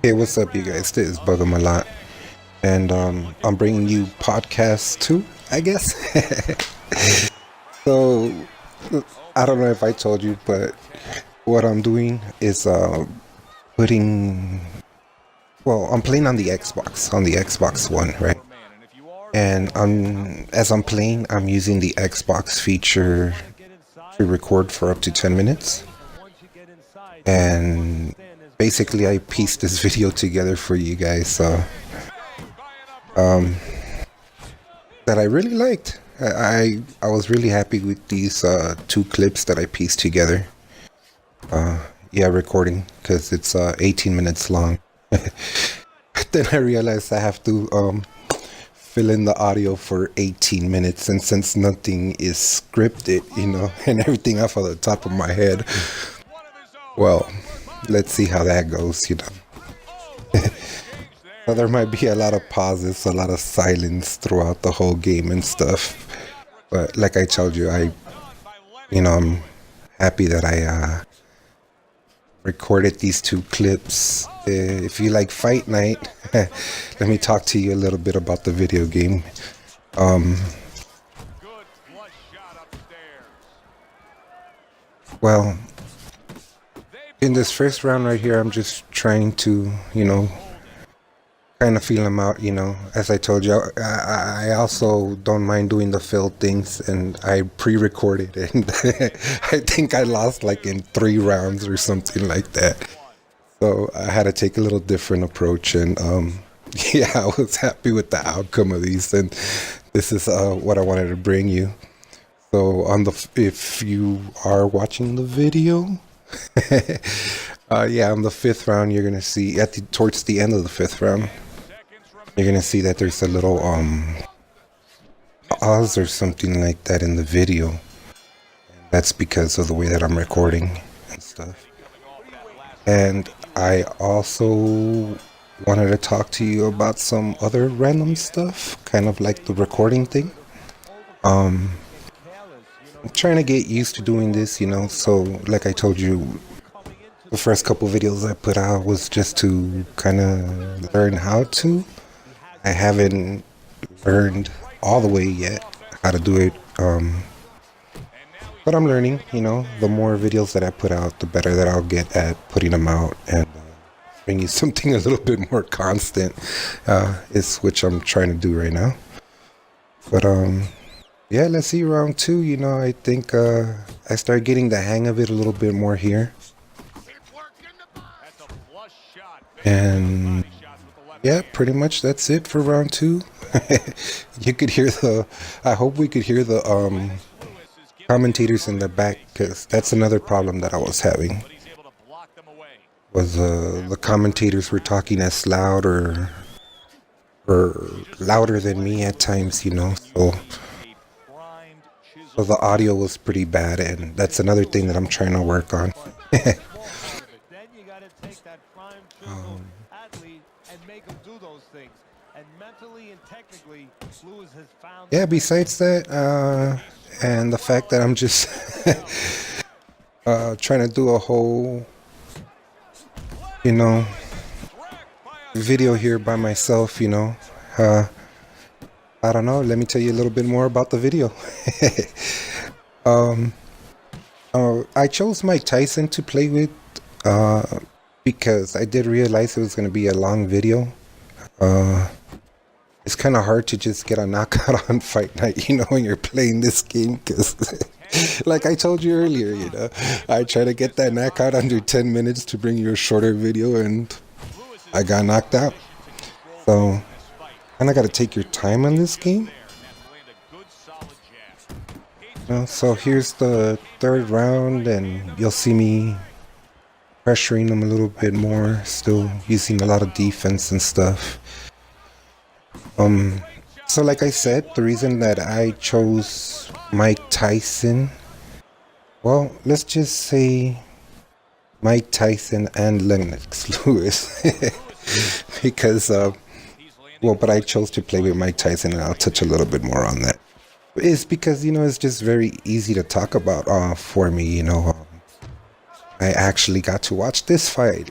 Hey, what's up, you guys? This is bugemalot, and I'm bringing you podcasts too, I guess. So, I don't know if I told you, but what I'm doing is putting. Well, I'm playing on the Xbox One, right? And as I'm playing, I'm using the Xbox feature to record for up to 10 minutes. And basically, I pieced this video together for you guys, so that I really liked. I was really happy with these two clips that I pieced together. Yeah, recording, because it's 18 minutes long. Then I realized I have to fill in the audio for 18 minutes, and since nothing is scripted, and everything off of the top of my head, well, let's see how that goes. So there might be a lot of pauses, a lot of silence throughout the whole game and stuff. But like I told you, I'm happy that I recorded these two clips. If you like Fight Night, let me talk to you a little bit about the video game. Well, in this first round right here, I'm just trying to, kind of feel them out. As I told you, I also don't mind doing the failed things, and I pre-recorded, and I think I lost like in 3 rounds or something like that. So I had to take a little different approach, and yeah, I was happy with the outcome of these, and this is what I wanted to bring you. So if you are watching the video, yeah, on the 5th round, you're gonna see towards the end of the 5th round, you're gonna see that there's a little pause or something like that in the video. And that's because of the way that I'm recording and stuff. And I also wanted to talk to you about some other random stuff, kind of like the recording thing. I'm trying to get used to doing this, so like I told you, the first couple videos I put out was just to kind of learn how to. I haven't learned all the way yet how to do it, but I'm learning. The more videos that I put out, the better that I'll get at putting them out, and bring you something a little bit more constant, is which I'm trying to do right now. But yeah, let's see round 2. I think I start getting the hang of it a little bit more here. And yeah, pretty much that's it for round 2. You could hear I hope we could hear the commentators in the back, because that's another problem that I was having. Was the commentators were talking as loud or louder than me at times, so the audio was pretty bad, and that's another thing that I'm trying to work on. Yeah, besides that, and the fact that I'm just trying to do a whole, video here by myself, I don't know, let me tell you a little bit more about the video. I chose Mike Tyson to play with, because I did realize it was going to be a long video. It's kind of hard to just get a knockout on Fight Night, when you're playing this game, because like I told you earlier, I try to get that knockout under 10 minutes to bring you a shorter video, and I got knocked out. So kind of got to take your time on this game. So here's the 3rd round, and you'll see me pressuring them a little bit more, still using a lot of defense and stuff. So like I said, the reason that I chose Mike Tyson, well, let's just say Mike Tyson and Lennox Lewis, because, but I chose to play with Mike Tyson, and I'll touch a little bit more on that. It's because, it's just very easy to talk about for me, I actually got to watch this fight.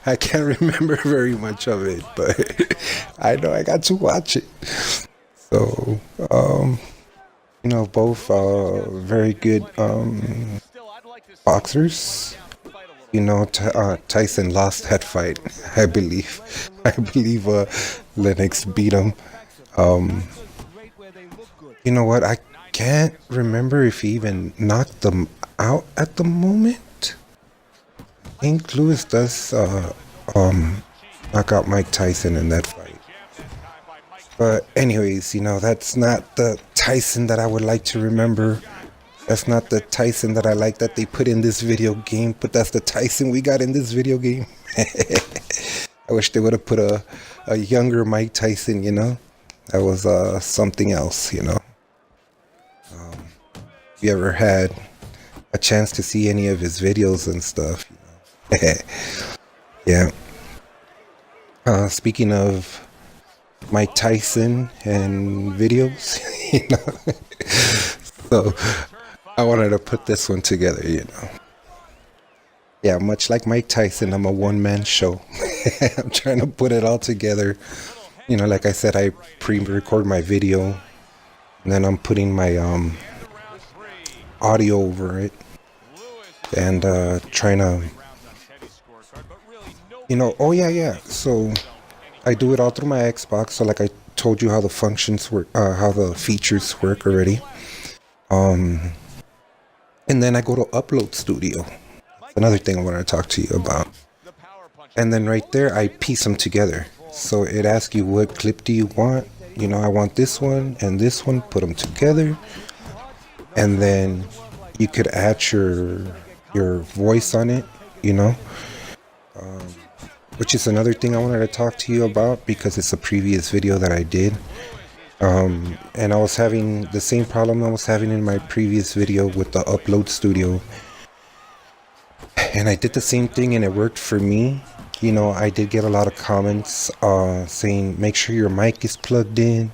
I can't remember very much of it, but I know I got to watch it. So, both very good boxers. Tyson lost that fight, I believe. I believe Lennox beat him. Um, you know what? I can't remember if he even knocked them out at the moment. I think Lewis does knock out Mike Tyson in that fight. But anyways, that's not the Tyson that I would like to remember. That's not the Tyson that I like that they put in this video game, but that's the Tyson we got in this video game. I wish they would have put a younger Mike Tyson, That was something else, If you ever had a chance to see any of his videos and stuff, Yeah. Speaking of Mike Tyson and videos, So I wanted to put this one together, Yeah, much like Mike Tyson, I'm a one-man show. I'm trying to put it all together. Like I said, I pre-record my video, and then I'm putting my audio over it, and trying to, oh yeah. So I do it all through my Xbox. So like I told you how the functions work, how the features work already. And then I go to Upload Studio. That's another thing I wanted to talk to you about. And then right there, I piece them together. So it asks you, what clip do you want? I want this one and this one, put them together. And then you could add your voice on it, which is another thing I wanted to talk to you about because it's a previous video that I did. And I was having the same problem I was having in my previous video with the Upload Studio. And I did the same thing and it worked for me. I did get a lot of comments saying, make sure your mic is plugged in,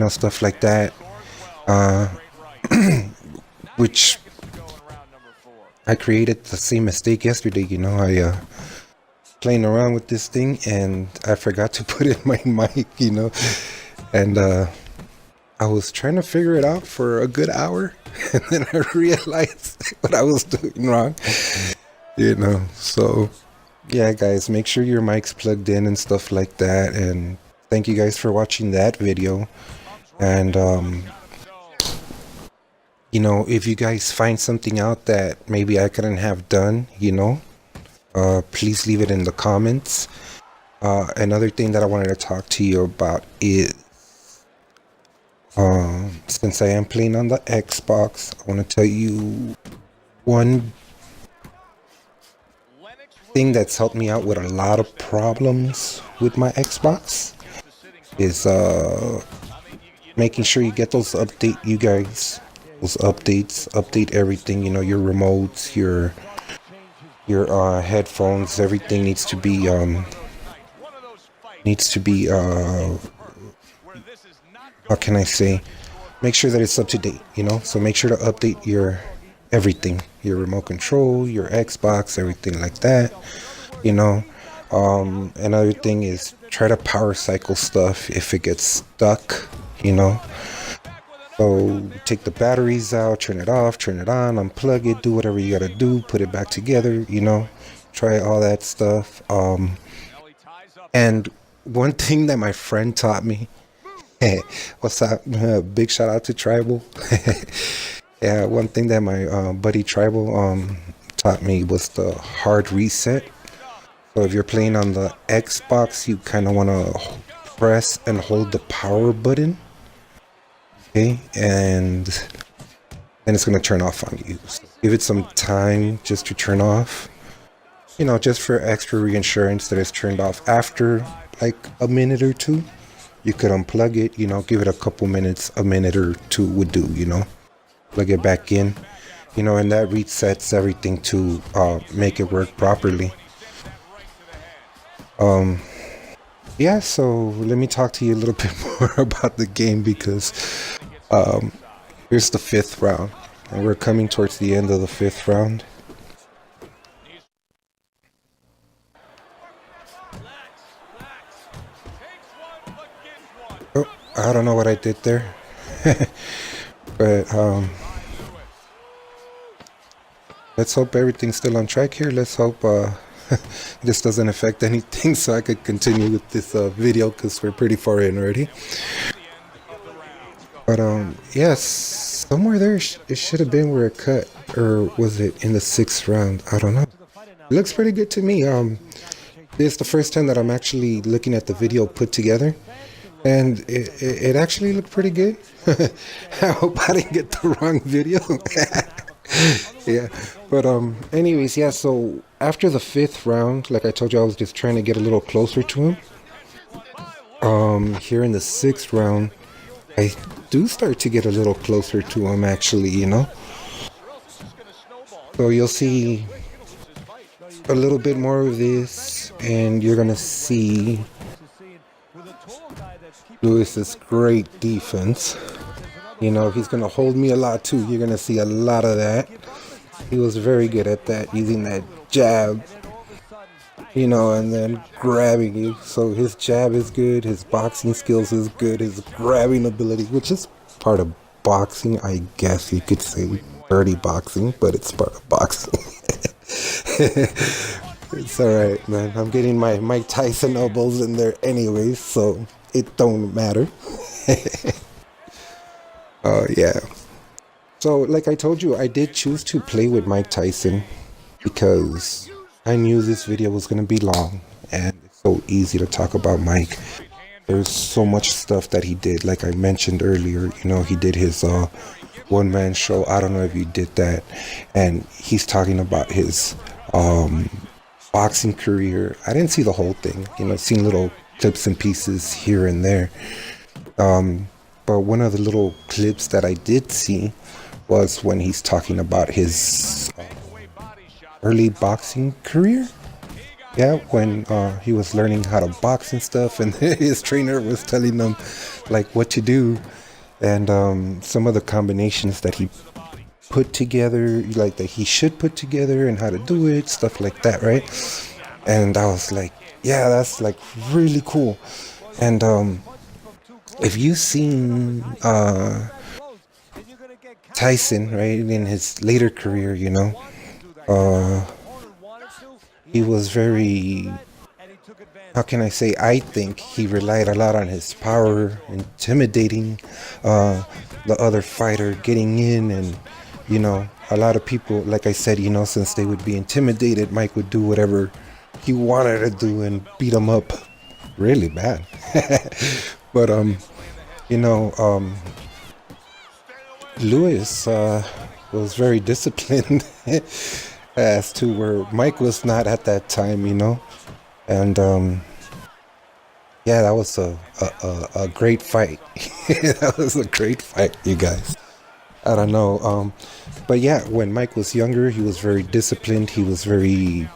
stuff like that. Which I created the same mistake yesterday. I playing around with this thing and I forgot to put in my mic, and I was trying to figure it out for a good hour and then I realized what I was doing wrong, so yeah, guys, make sure your mic's plugged in and stuff like that. And thank you guys for watching that video. And if you guys find something out that maybe I couldn't have done, please leave it in the comments. Another thing that I wanted to talk to you about is, since I am playing on the Xbox, I want to tell you one thing that's helped me out with a lot of problems with my Xbox is making sure you get those updates, update everything, your remotes, your headphones, everything needs to be how can I say, make sure that it's up to date, so make sure to update your everything, your remote control, your Xbox, everything like that, Another thing is try to power cycle stuff if it gets stuck, So take the batteries out, turn it off, turn it on, unplug it, do whatever you gotta do, put it back together, try all that stuff. And one thing that my friend taught me, what's up? Big shout out to Tribal. Yeah, one thing that my buddy Tribal taught me was the hard reset. So if you're playing on the Xbox, you kind of want to press and hold the power button. Okay, and then it's going to turn off on you. So give it some time just to turn off. Just for extra reassurance that it's turned off. After like a minute or two, you could unplug it, give it a couple minutes, a minute or two would do, plug it back in, and that resets everything to make it work properly. Yeah, so let me talk to you a little bit more about the game because here's the 5th round and we're coming towards the end of the 5th round. I don't know what I did there. But let's hope everything's still on track here. Let's hope this doesn't affect anything so I could continue with this video because we're pretty far in already. But yes, somewhere there it should have been where it cut, or was it in the 6th round? I don't know. It looks pretty good to me. This is the first time that I'm actually looking at the video put together, and it actually looked pretty good. I hope I didn't get the wrong video. Yeah, but anyways, yeah, so after the 5th round, like I told you, I was just trying to get a little closer to him. Here in the 6th round, I do start to get a little closer to him, actually, you know. So you'll see a little bit more of this, and you're gonna see Lewis's great defense. You know, he's gonna hold me a lot too. You're gonna see a lot of that. He was very good at that, using that jab, you know, and then grabbing you. So his jab is good, his boxing skills is good, his grabbing ability, which is part of boxing, I guess you could say. Dirty boxing, but it's part of boxing. It's alright, man. I'm getting my Mike Tyson elbows in there anyways, so it don't matter. Yeah. So, like I told you, I did choose to play with Mike Tyson because I knew this video was going to be long, and it's so easy to talk about Mike. There's so much stuff that he did, like I mentioned earlier. You know, he did his one-man show. I don't know if you did that. And he's talking about his boxing career. I didn't see the whole thing. You know, seen little clips and pieces here and there. But one of the little clips that I did see was when he's talking about his early boxing career. Yeah, when he was learning how to box and stuff, and his trainer was telling him like what to do, and some of the combinations that he put together, like that he should put together, and how to do it, stuff like that, right? And I was like, yeah, that's like really cool. And if you've seen Tyson, right, in his later career, you know, he was very, how can I say, I think he relied a lot on his power, intimidating the other fighter, getting in, and, you know, a lot of people, like I said, you know, since they would be intimidated, Mike would do whatever he wanted to do and beat them up really bad. But, you know, Lewis was very disciplined as to where Mike was not at that time, you know. And yeah, that was a great fight. That was a great fight, you guys. I don't know. But yeah, when Mike was younger, he was very disciplined. He was very,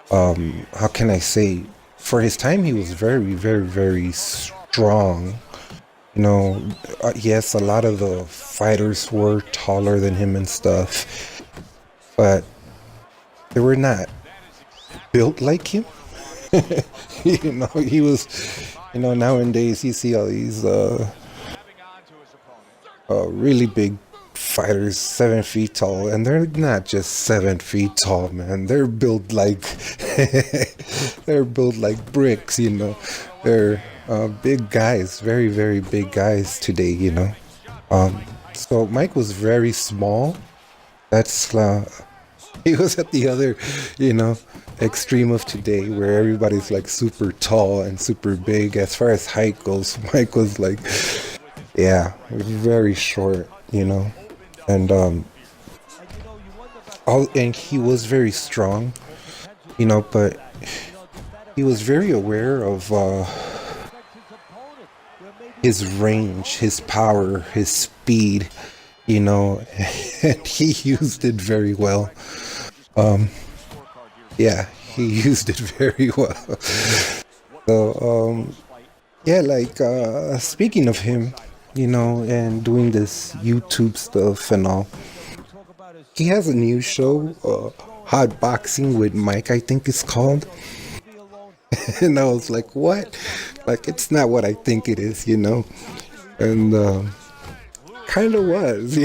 how can I say, for his time, he was very, very, very strong. You know, yes, a lot of the fighters were taller than him and stuff, but they were not built like him. You know, he was, you know, nowadays you see all these really big fighters, 7 feet tall, and they're not just 7 feet tall, man. They're built like they're built like bricks, you know. They're big guys, very, very big guys today, you know. So Mike was very small. That's he was at the other, you know, extreme of today where everybody's like super tall and super big. As far as height goes, Mike was like, yeah, very short, you know. And and he was very strong, you know, but he was very aware of his range, his power, his speed, you know, and he used it very well. Yeah, he used it very well. So, yeah, like, speaking of him, you know, and doing this YouTube stuff and all, he has a new show, Hot Boxing with Mike, I think it's called. And I was like, what? Like, it's not what I think it is, you know? And kind of was.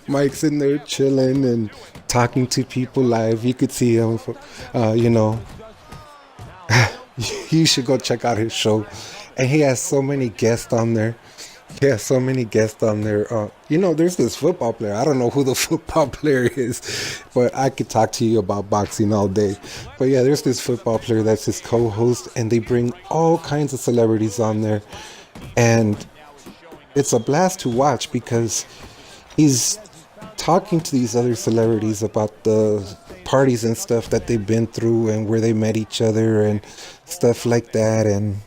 Mike's in there chilling and talking to people live. You could see him, you know. You should go check out his show. And he has so many guests on there. He has so many guests on there. There's this football player. I don't know who the football player is, but I could talk to you about boxing all day. But yeah, there's this football player that's his co-host, and they bring all kinds of celebrities on there. And it's a blast to watch because he's talking to these other celebrities about the parties and stuff that they've been through and where they met each other and stuff like that, and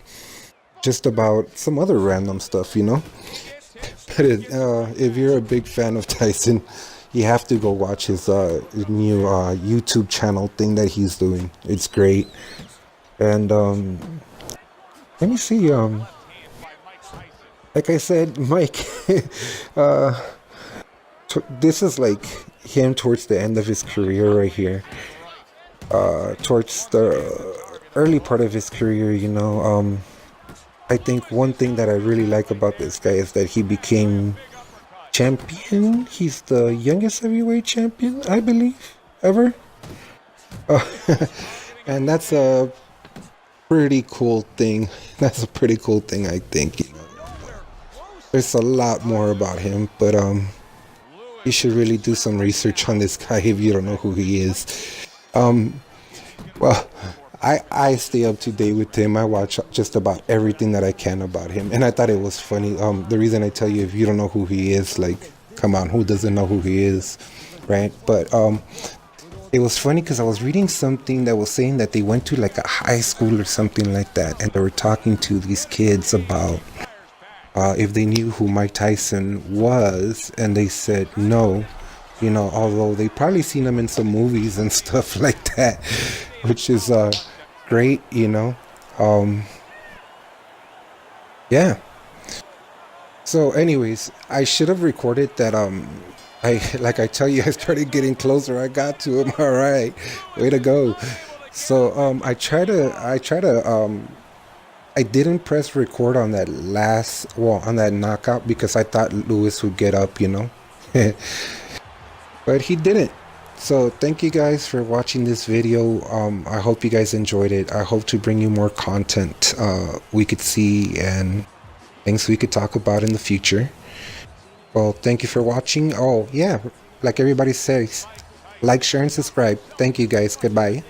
just about some other random stuff, you know. But if you're a big fan of Tyson, you have to go watch his new YouTube channel thing that he's doing. It's great. And let me see. Like I said, Mike, this is like him towards the end of his career right here. Towards the early part of his career, you know. I think one thing that I really like about this guy is that he became champion. He's the youngest heavyweight champion, I believe, ever. And that's a pretty cool thing. That's a pretty cool thing, I think. You know, there's a lot more about him, but you should really do some research on this guy if you don't know who he is. Well, I stay up to date with him. I watch just about everything that I can about him, and I thought it was funny. The reason I tell you, if you don't know who he is, like, come on, who doesn't know who he is, right? But it was funny because I was reading something that was saying that they went to like a high school or something like that, and they were talking to these kids about if they knew who Mike Tyson was, and they said no, you know, although they probably seen him in some movies and stuff like that, which is great, you know. Yeah. So anyways, I should have recorded that. I tell you, I started getting closer. I got to him. All right, way to go. So I didn't press record on that on that knockout because I thought Lewis would get up, you know. But he didn't. So thank you guys for watching this video. I hope you guys enjoyed it. I hope to bring you more content we could see and things we could talk about in the future. Well, thank you for watching. Oh yeah, like everybody says, like, share, and subscribe. Thank you guys. Goodbye.